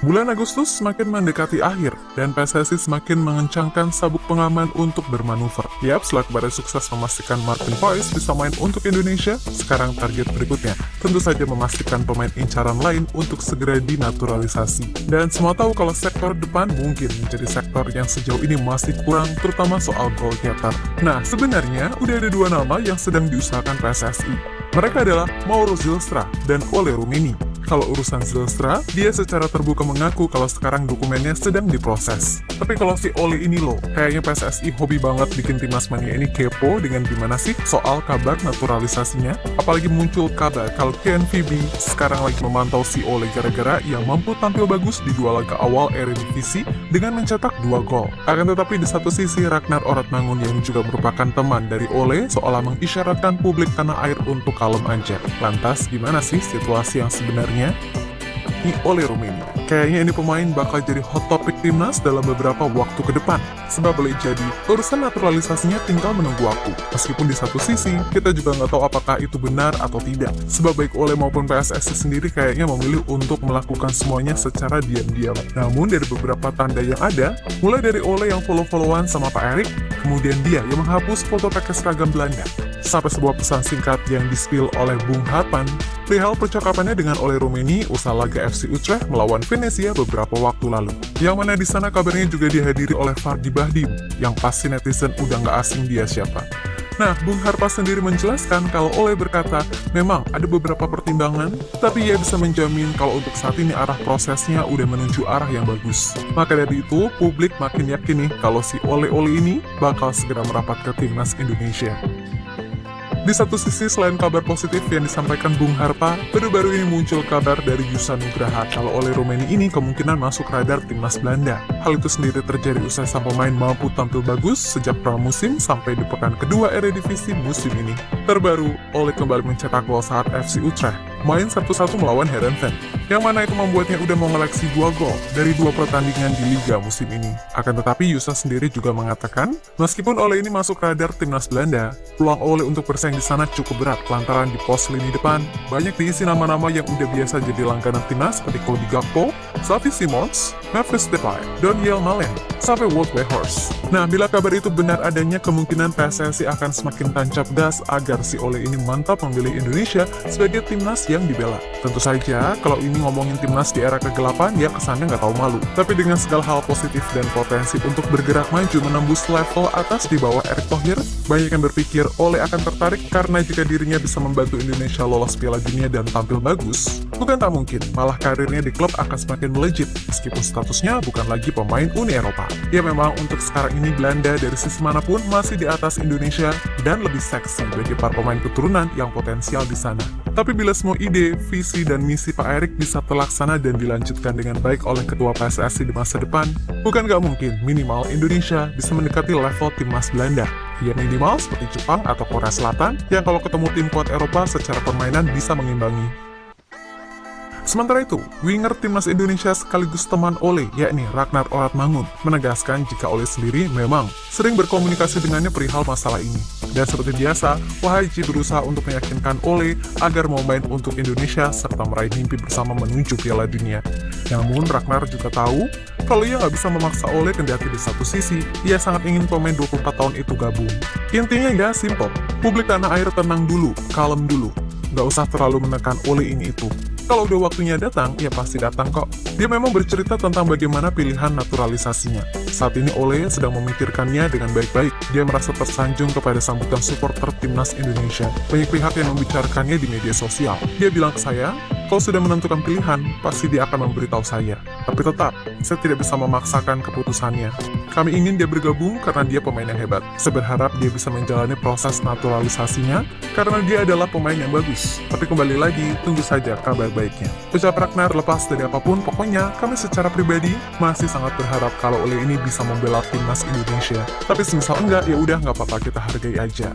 Bulan Agustus semakin mendekati akhir, dan PSSI semakin mengencangkan sabuk pengaman untuk bermanuver. Yap, setelah kemarin sukses memastikan Martin Paes bisa main untuk Indonesia, sekarang target berikutnya tentu saja memastikan pemain incaran lain untuk segera dinaturalisasi. Dan semua tahu kalau sektor depan mungkin menjadi sektor yang sejauh ini masih kurang, terutama soal gol getter. Nah, sebenarnya udah ada dua nama yang sedang diusahakan PSSI. Mereka adalah Mauro Zylstra dan Ole Roemeni. Kalau urusan Zylstra, dia secara terbuka mengaku kalau sekarang dokumennya sedang diproses. Tapi kalau si Ole ini loh, kayaknya PSSI hobi banget bikin Timnas Mania ini kepo dengan gimana sih soal kabar naturalisasinya. Apalagi muncul kabar kalau KNVB sekarang lagi memantau si Ole gara-gara ia mampu tampil bagus di dua laga awal Eredivisie dengan mencetak 2 gol. Akan tetapi di satu sisi Ragnar Oratmangun yang juga merupakan teman dari Ole seolah mengisyaratkan publik tanah air untuk kalem aja. Lantas gimana sih situasi yang sebenarnya? Ini Ole Roemeni. Kayaknya ini pemain bakal jadi hot topic timnas dalam beberapa waktu ke depan. Sebab boleh jadi, urusan naturalisasinya tinggal menunggu waktu. Meskipun di satu sisi, kita juga nggak tahu apakah itu benar atau tidak. Sebab baik Ole maupun PSSI sendiri kayaknya memilih untuk melakukan semuanya secara diam-diam. Namun dari beberapa tanda yang ada, mulai dari Ole yang follow-followan sama Pak Erik, kemudian dia yang menghapus foto pakai seragam Belanda, sampai sebuah pesan singkat yang di-spill oleh Bung Harpan perihal percakapannya dengan Ole Roemeni usai laga FC Utrecht melawan Venezia beberapa waktu lalu. Yang mana di sana kabarnya juga dihadiri oleh Fardy Bahdim, yang pasti netizen udah nggak asing dia siapa. Nah, Bung Harpa sendiri menjelaskan kalau Ole berkata, memang ada beberapa pertimbangan, tapi ia bisa menjamin kalau untuk saat ini arah prosesnya udah menuju arah yang bagus. Maka dari itu, publik makin yakin nih kalau si Ole-Ole ini bakal segera merapat ke Timnas Indonesia. Di satu sisi, selain kabar positif yang disampaikan Bung Harpa, baru-baru ini muncul kabar dari Yusa Nugraha kalau Ole Roemeni ini kemungkinan masuk radar Timnas Belanda. Hal itu sendiri terjadi usai sang pemain mampu tampil bagus sejak pramusim sampai di pekan kedua Eredivisie musim ini. Terbaru, Ole kembali mencetak gol saat FC Utrecht main 1-1 melawan Heerenveen, yang mana itu membuatnya udah mengoleksi 2 gol dari 2 pertandingan di Liga musim ini. Akan tetapi Yusa sendiri juga mengatakan, meskipun Ole ini masuk radar Timnas Belanda, peluang Ole untuk bersaing di sana cukup berat lantaran di pos lini depan banyak diisi nama-nama yang udah biasa jadi langganan timnas seperti Cody Gakpo, Xavi Simons, Memphis Depay, Donyell Malen, sampai Wout Weghorst. Nah, bila kabar itu benar adanya, kemungkinan PSSI akan semakin tancap gas agar si Ole ini mantap memilih Indonesia sebagai timnas yang dibela. Tentu saja, kalau ini ngomongin timnas di era kegelapan, ya kesannya nggak tahu malu. Tapi dengan segala hal positif dan potensi untuk bergerak maju menembus level atas di bawah Erick Thohir, banyak yang berpikir Ole akan tertarik karena jika dirinya bisa membantu Indonesia lolos Piala Dunia dan tampil bagus, bukan tak mungkin, malah karirnya di klub akan semakin melejit, meskipun statusnya bukan lagi pemain Uni Eropa. Ya memang untuk sekarang ini Belanda dari sisi manapun masih di atas Indonesia dan lebih seksi bagi para pemain keturunan yang potensial di sana. Tapi bila semua ide, visi, dan misi Pak Erik bisa terlaksana dan dilanjutkan dengan baik oleh ketua PSSI di masa depan, bukan gak mungkin minimal Indonesia bisa mendekati level timnas Belanda. Ya minimal seperti Jepang atau Korea Selatan yang kalau ketemu tim kuat Eropa secara permainan bisa mengimbangi. Sementara itu, winger timnas Indonesia sekaligus teman Ole, yakni Ragnar Oratmangun, menegaskan jika Ole sendiri memang sering berkomunikasi dengannya perihal masalah ini. Dan seperti biasa, Wahaji berusaha untuk meyakinkan Ole agar mau main untuk Indonesia serta meraih mimpi bersama menuju Piala Dunia. Namun, Ragnar juga tahu kalau ia nggak bisa memaksa Ole, kendati di satu sisi, ia sangat ingin pemain 24 tahun itu gabung. Intinya nggak simpel, publik tanah air tenang dulu, kalem dulu. Nggak usah terlalu menekan Ole ini itu. Kalau udah waktunya datang, ya pasti datang kok. Dia memang bercerita tentang bagaimana pilihan naturalisasinya. Saat ini Ole sedang memikirkannya dengan baik-baik. Dia merasa tersanjung kepada sambutan supporter Timnas Indonesia. Banyak pihak yang membicarakannya di media sosial. Dia bilang ke saya, kalau sudah menentukan pilihan, pasti dia akan memberitahu saya. Tapi tetap, saya tidak bisa memaksakan keputusannya. Kami ingin dia bergabung karena dia pemain yang hebat. Saya berharap dia bisa menjalani proses naturalisasinya karena dia adalah pemain yang bagus. Tapi kembali lagi, tunggu saja kabar baiknya. Ucap Ragnar, lepas dari apapun, pokoknya kami secara pribadi masih sangat berharap kalau Ole ini bisa membela timnas Indonesia. Tapi semisal enggak, ya udah nggak apa-apa, kita hargai aja.